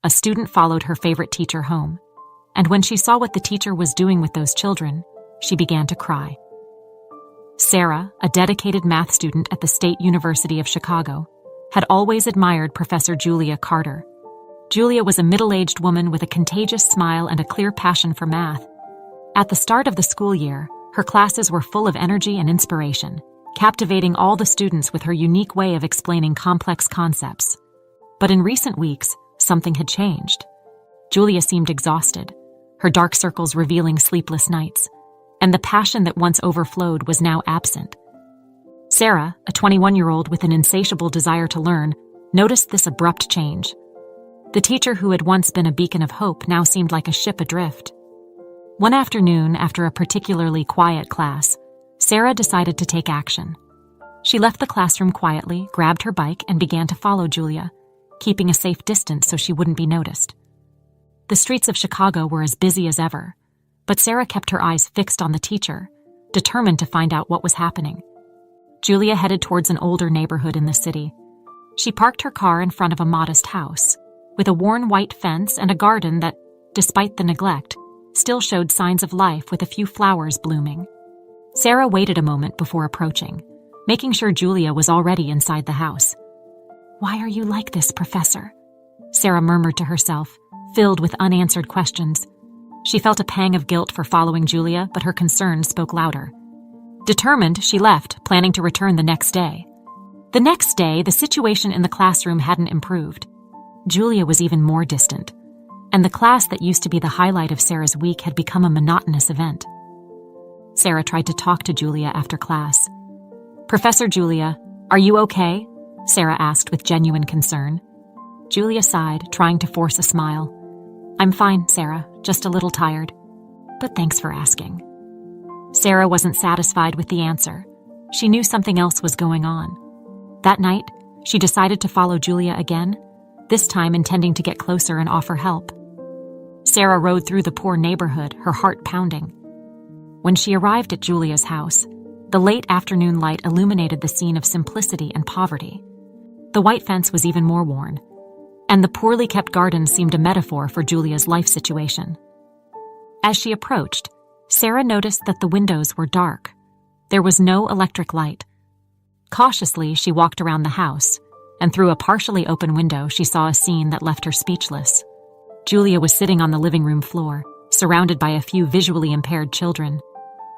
a student followed her favorite teacher home. And when she saw what the teacher was doing with those children, she began to cry. Sarah, a dedicated math student at the State University of Chicago, had always admired Professor Julia Carter. Julia was a middle-aged woman with a contagious smile and a clear passion for math. At the start of the school year, her classes were full of energy and inspiration, captivating all the students with her unique way of explaining complex concepts. But in recent weeks, something had changed. Julia seemed exhausted, her dark circles revealing sleepless nights, and the passion that once overflowed was now absent. Sarah, a 21-year-old with an insatiable desire to learn, noticed this abrupt change. The teacher who had once been a beacon of hope now seemed like a ship adrift. One afternoon, after a particularly quiet class, Sarah decided to take action. She left the classroom quietly, grabbed her bike, and began to follow Julia, keeping a safe distance so she wouldn't be noticed. The streets of Chicago were as busy as ever, but Sarah kept her eyes fixed on the teacher, determined to find out what was happening. Julia headed towards an older neighborhood in the city. She parked her car in front of a modest house, with a worn white fence and a garden that, despite the neglect, still showed signs of life with a few flowers blooming. Sarah waited a moment before approaching, making sure Julia was already inside the house. "Why are you like this, Professor?" Sarah murmured to herself, filled with unanswered questions. She felt a pang of guilt for following Julia, but her concerns spoke louder. Determined, she left, planning to return the next day. The next day, the situation in the classroom hadn't improved. Julia was even more distant, and the class that used to be the highlight of Sarah's week had become a monotonous event. Sarah tried to talk to Julia after class. "Professor Julia, are you okay?" Sarah asked with genuine concern. Julia sighed, trying to force a smile. "I'm fine, Sarah, just a little tired. But thanks for asking." Sarah wasn't satisfied with the answer. She knew something else was going on. That night, she decided to follow Julia again, this time intending to get closer and offer help. Sarah rode through the poor neighborhood, her heart pounding. When she arrived at Julia's house, the late afternoon light illuminated the scene of simplicity and poverty. The white fence was even more worn, and the poorly kept garden seemed a metaphor for Julia's life situation. As she approached, Sarah noticed that the windows were dark. There was no electric light. Cautiously, she walked around the house, and through a partially open window, she saw a scene that left her speechless. Julia was sitting on the living room floor, surrounded by a few visually impaired children.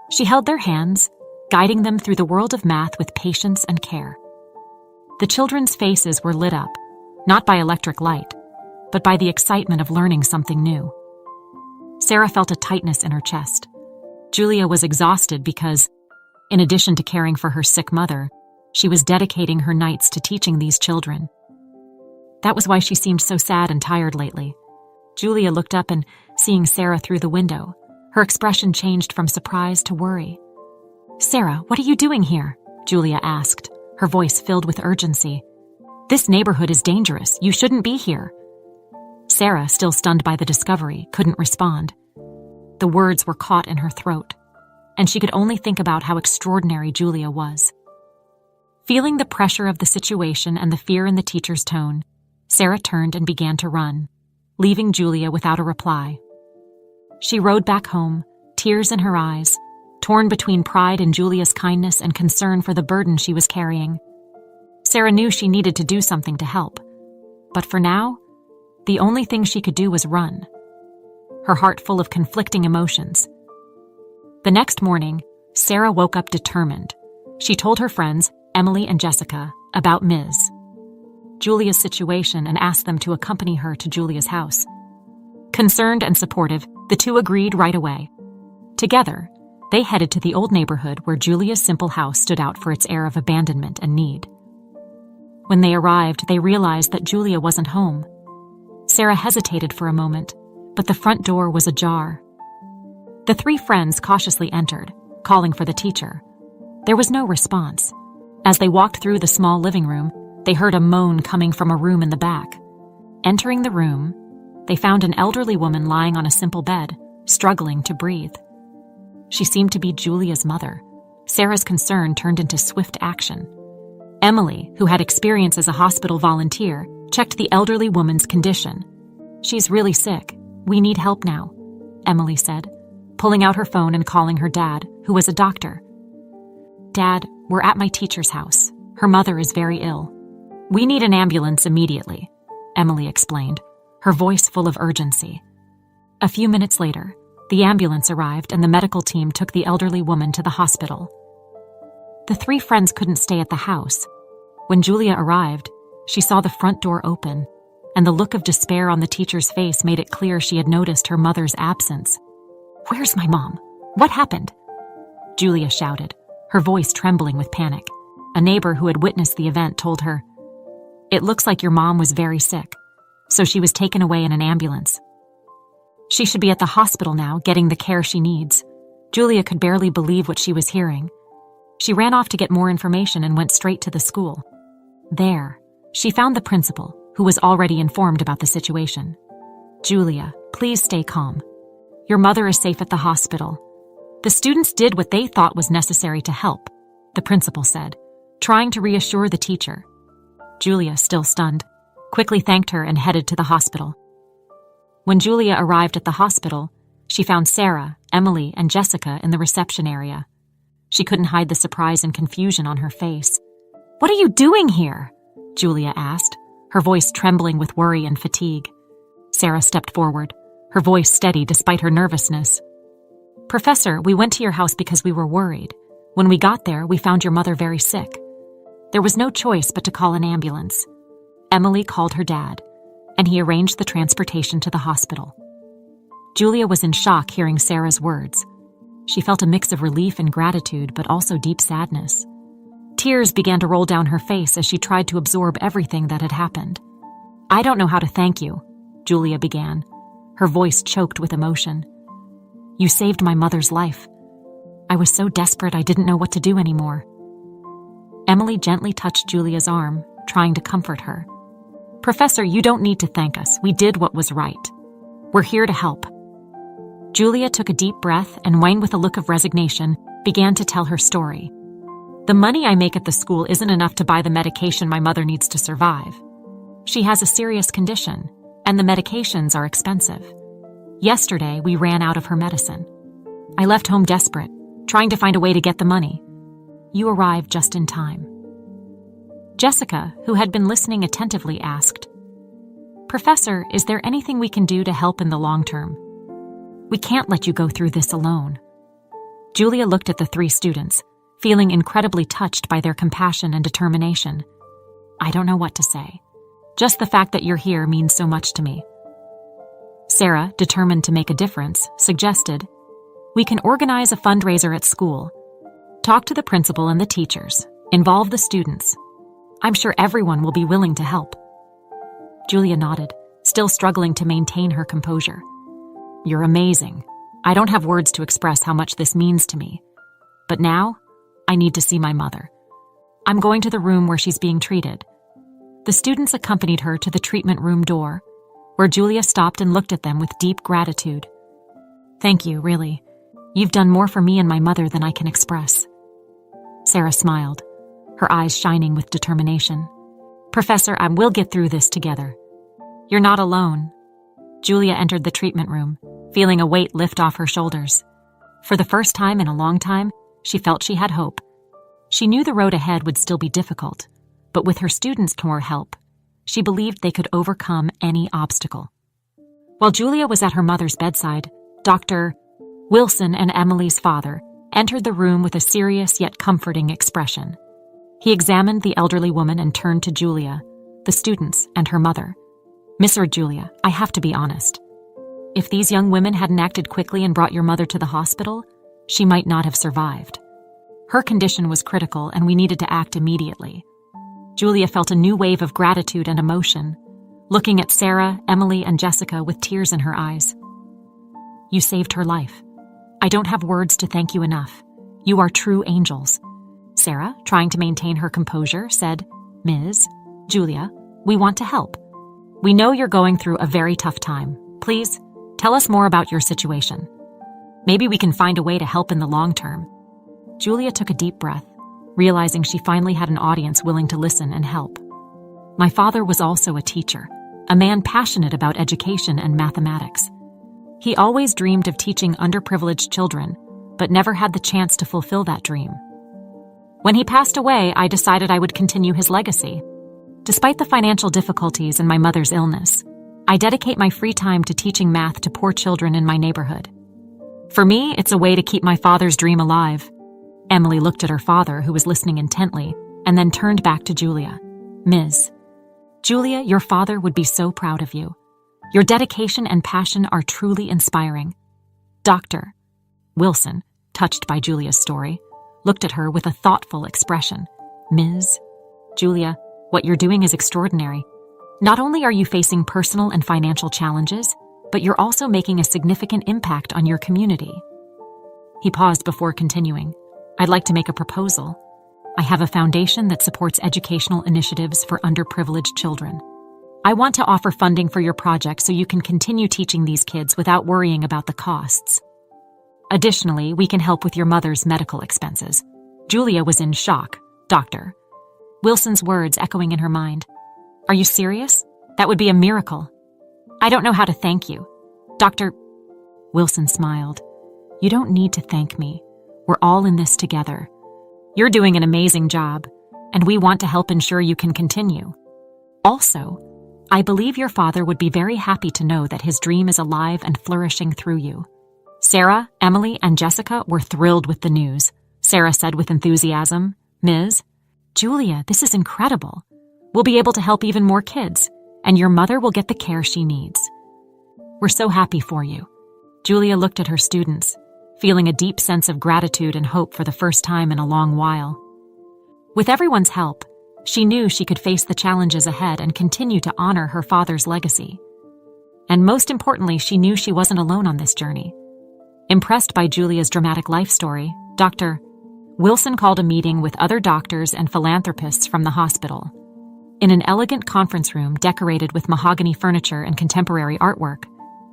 She held their hands, guiding them through the world of math with patience and care. The children's faces were lit up, not by electric light, but by the excitement of learning something new. Sarah felt a tightness in her chest. Julia was exhausted because, in addition to caring for her sick mother, she was dedicating her nights to teaching these children. That was why she seemed so sad and tired lately. Julia looked up and, seeing Sarah through the window, her expression changed from surprise to worry. "Sarah, what are you doing here?" Julia asked, her voice filled with urgency. "This neighborhood is dangerous. You shouldn't be here." Sarah, still stunned by the discovery, couldn't respond. The words were caught in her throat, and she could only think about how extraordinary Julia was. Feeling the pressure of the situation and the fear in the teacher's tone, Sarah turned and began to run, leaving Julia without a reply. She rode back home, tears in her eyes, torn between pride in Julia's kindness and concern for the burden she was carrying. Sarah knew she needed to do something to help, but for now, the only thing she could do was run, her heart full of conflicting emotions. The next morning, Sarah woke up determined. She told her friends, Emily and Jessica, about Ms. Julia's situation and asked them to accompany her to Julia's house. Concerned and supportive, the two agreed right away. Together, they headed to the old neighborhood where Julia's simple house stood out for its air of abandonment and need. When they arrived, they realized that Julia wasn't home. Sarah hesitated for a moment, but the front door was ajar. The three friends cautiously entered, calling for the teacher. There was no response. As they walked through the small living room, they heard a moan coming from a room in the back. Entering the room, they found an elderly woman lying on a simple bed, struggling to breathe. She seemed to be Julia's mother. Sarah's concern turned into swift action. Emily, who had experience as a hospital volunteer, checked the elderly woman's condition. She's really sick. We need help now, Emily said, pulling out her phone and calling her dad, who was a doctor. Dad, we're at my teacher's house. Her mother is very ill. We need an ambulance immediately, Emily explained, her voice full of urgency. A few minutes later, the ambulance arrived and the medical team took the elderly woman to the hospital. The three friends couldn't stay at the house. When Julia arrived, she saw the front door open, and the look of despair on the teacher's face made it clear she had noticed her mother's absence. "Where's my mom? What happened?" Julia shouted, her voice trembling with panic. A neighbor who had witnessed the event told her, "It looks like your mom was very sick, so she was taken away in an ambulance. She should be at the hospital now, getting the care she needs." Julia could barely believe what she was hearing. She ran off to get more information and went straight to the school. There, she found the principal, who was already informed about the situation. "Julia, please stay calm. Your mother is safe at the hospital. The students did what they thought was necessary to help," the principal said, trying to reassure the teacher. Julia, still stunned, quickly thanked her and headed to the hospital. When Julia arrived at the hospital, she found Sarah, Emily, and Jessica in the reception area. She couldn't hide the surprise and confusion on her face. "What are you doing here?" Julia asked, her voice trembling with worry and fatigue. Sarah stepped forward, her voice steady despite her nervousness. "Professor, we went to your house because we were worried. When we got there, we found your mother very sick. There was no choice but to call an ambulance." Emily called her dad, and he arranged the transportation to the hospital. Julia was in shock hearing Sarah's words. She felt a mix of relief and gratitude, but also deep sadness. Tears began to roll down her face as she tried to absorb everything that had happened. "I don't know how to thank you," Julia began, her voice choked with emotion. "You saved my mother's life. I was so desperate I didn't know what to do anymore." Emily gently touched Julia's arm, trying to comfort her. "Professor, you don't need to thank us. We did what was right. We're here to help." Julia took a deep breath and, Wayne with a look of resignation, began to tell her story. "The money I make at the school isn't enough to buy the medication my mother needs to survive. She has a serious condition, and the medications are expensive. Yesterday, we ran out of her medicine. I left home desperate, trying to find a way to get the money. You arrived just in time." Jessica, who had been listening attentively, asked, "Professor, is there anything we can do to help in the long term? We can't let you go through this alone." Julia looked at the three students, feeling incredibly touched by their compassion and determination. "I don't know what to say. Just the fact that you're here means so much to me." Sarah, determined to make a difference, suggested, "We can organize a fundraiser at school. Talk to the principal and the teachers. Involve the students. I'm sure everyone will be willing to help." Julia nodded, still struggling to maintain her composure. "You're amazing. I don't have words to express how much this means to me. But now, I need to see my mother. I'm going to the room where she's being treated." The students accompanied her to the treatment room door, where Julia stopped and looked at them with deep gratitude. "Thank you, really. You've done more for me and my mother than I can express." Sarah smiled, her eyes shining with determination. "Professor, we'll get through this together. You're not alone." Julia entered the treatment room, feeling a weight lift off her shoulders. For the first time in a long time, she felt she had hope. She knew the road ahead would still be difficult, but with her students' more help, she believed they could overcome any obstacle. While Julia was at her mother's bedside, Dr. Wilson and Emily's father entered the room with a serious yet comforting expression. He examined the elderly woman and turned to Julia, the students, and her mother. "Miss Julia, I have to be honest. If these young women hadn't acted quickly and brought your mother to the hospital, she might not have survived. Her condition was critical and we needed to act immediately." Julia felt a new wave of gratitude and emotion, looking at Sarah, Emily, and Jessica with tears in her eyes. "You saved her life. I don't have words to thank you enough. You are true angels." Sarah, trying to maintain her composure, said, "Ms. Julia, we want to help. We know you're going through a very tough time. Please, tell us more about your situation. Maybe we can find a way to help in the long term." Julia took a deep breath, realizing she finally had an audience willing to listen and help. "My father was also a teacher. a man passionate about education and mathematics. He always dreamed of teaching underprivileged children, but never had the chance to fulfill that dream. When he passed away, I decided I would continue his legacy. Despite the financial difficulties and my mother's illness, I dedicate my free time to teaching math to poor children in my neighborhood. For me, it's a way to keep my father's dream alive. Emily looked at her father, who was listening intently, and then turned back to Julia. Ms. Julia, your father would be so proud of you. Your dedication and passion are truly inspiring. Dr. Wilson, touched by Julia's story, looked at her with a thoughtful expression. Ms. Julia, what you're doing is extraordinary. Not only are you facing personal and financial challenges, but you're also making a significant impact on your community. He paused before continuing. I'd like to make a proposal. I have a foundation that supports educational initiatives for underprivileged children. I want to offer funding for your project so you can continue teaching these kids without worrying about the costs. Additionally, we can help with your mother's medical expenses. Julia was in shock. Dr. Wilson's words echoing in her mind. Are you serious? That would be a miracle. I don't know how to thank you. Dr. Wilson smiled. You don't need to thank me. We're all in this together. You're doing an amazing job, and we want to help ensure you can continue. Also, I believe your father would be very happy to know that his dream is alive and flourishing through you. Sarah, Emily, and Jessica were thrilled with the news. Sarah said with enthusiasm, Ms. Julia, this is incredible. We'll be able to help even more kids, and your mother will get the care she needs. We're so happy for you. Julia looked at her students, feeling a deep sense of gratitude and hope for the first time in a long while. With everyone's help, she knew she could face the challenges ahead and continue to honor her father's legacy. And most importantly, she knew she wasn't alone on this journey. Impressed by Julia's dramatic life story, Dr. Wilson called a meeting with other doctors and philanthropists from the hospital. In an elegant conference room decorated with mahogany furniture and contemporary artwork,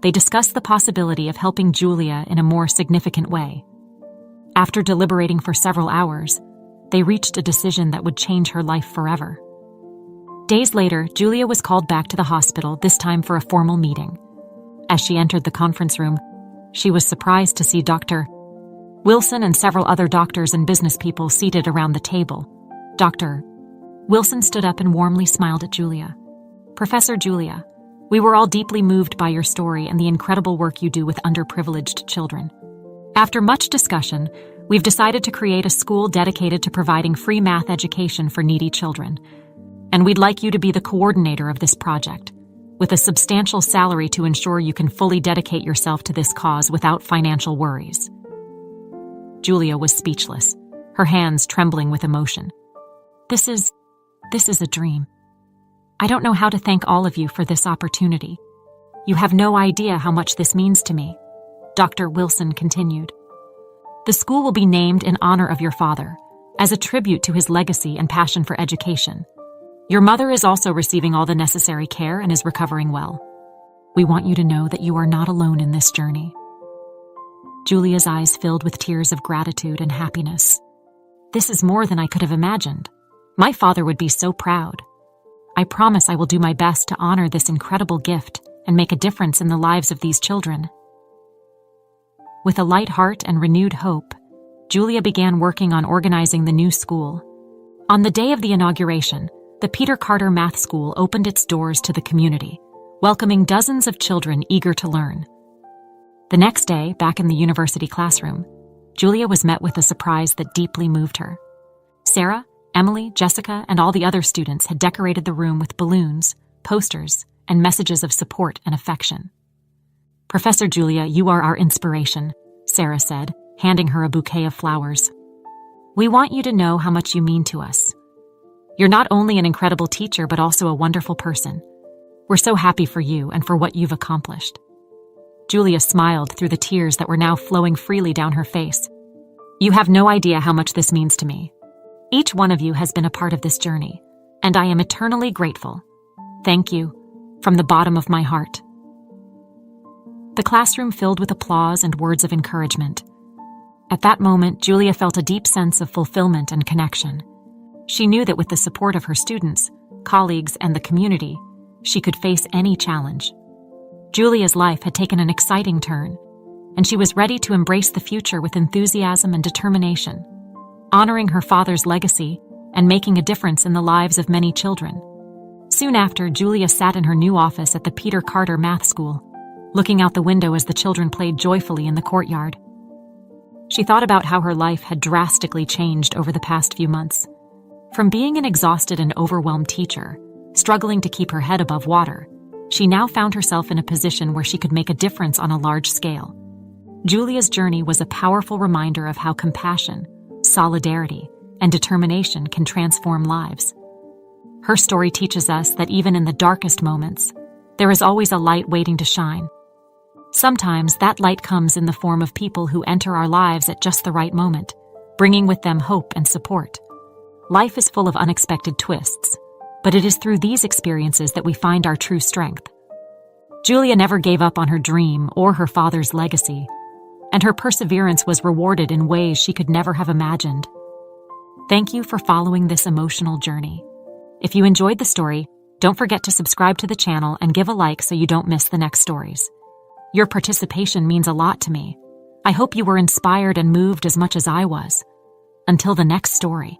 they discussed the possibility of helping Julia in a more significant way. After deliberating for several hours, they reached a decision that would change her life forever. Days later, Julia was called back to the hospital, this time for a formal meeting. As she entered the conference room, she was surprised to see Dr. Wilson and several other doctors and business people seated around the table. Dr. Wilson stood up and warmly smiled at Julia. Professor Julia, we were all deeply moved by your story and the incredible work you do with underprivileged children. After much discussion, we've decided to create a school dedicated to providing free math education for needy children. And we'd like you to be the coordinator of this project, with a substantial salary to ensure you can fully dedicate yourself to this cause without financial worries. Julia was speechless, her hands trembling with emotion. This is a dream. I don't know how to thank all of you for this opportunity. You have no idea how much this means to me, Dr. Wilson continued. The school will be named in honor of your father, as a tribute to his legacy and passion for education. Your mother is also receiving all the necessary care and is recovering well. We want you to know that you are not alone in this journey. Julia's eyes filled with tears of gratitude and happiness. This is more than I could have imagined. My father would be so proud. I promise I will do my best to honor this incredible gift and make a difference in the lives of these children. With a light heart and renewed hope, Julia began working on organizing the new school. On the day of the inauguration, the Peter Carter Math School opened its doors to the community, welcoming dozens of children eager to learn. The next day, back in the university classroom, Julia was met with a surprise that deeply moved her. Sarah, Emily, Jessica, and all the other students had decorated the room with balloons, posters, and messages of support and affection. Professor Julia, you are our inspiration, Sarah said, handing her a bouquet of flowers. We want you to know how much you mean to us. You're not only an incredible teacher, but also a wonderful person. We're so happy for you and for what you've accomplished. Julia smiled through the tears that were now flowing freely down her face. You have no idea how much this means to me. Each one of you has been a part of this journey, and I am eternally grateful. Thank you, from the bottom of my heart. The classroom filled with applause and words of encouragement. At that moment, Julia felt a deep sense of fulfillment and connection. She knew that with the support of her students, colleagues, and the community, she could face any challenge. Julia's life had taken an exciting turn, and she was ready to embrace the future with enthusiasm and determination, honoring her father's legacy and making a difference in the lives of many children. Soon after, Julia sat in her new office at the Peter Carter Math School, looking out the window as the children played joyfully in the courtyard. She thought about how her life had drastically changed over the past few months. From being an exhausted and overwhelmed teacher, struggling to keep her head above water, she now found herself in a position where she could make a difference on a large scale. Julia's journey was a powerful reminder of how compassion, solidarity, and determination can transform lives. Her story teaches us that even in the darkest moments, there is always a light waiting to shine. Sometimes that light comes in the form of people who enter our lives at just the right moment, bringing with them hope and support. Life is full of unexpected twists, but it is through these experiences that we find our true strength. Julia never gave up on her dream or her father's legacy, and her perseverance was rewarded in ways she could never have imagined. Thank you for following this emotional journey. If you enjoyed the story, don't forget to subscribe to the channel and give a like so you don't miss the next stories. Your participation means a lot to me. I hope you were inspired and moved as much as I was. Until the next story.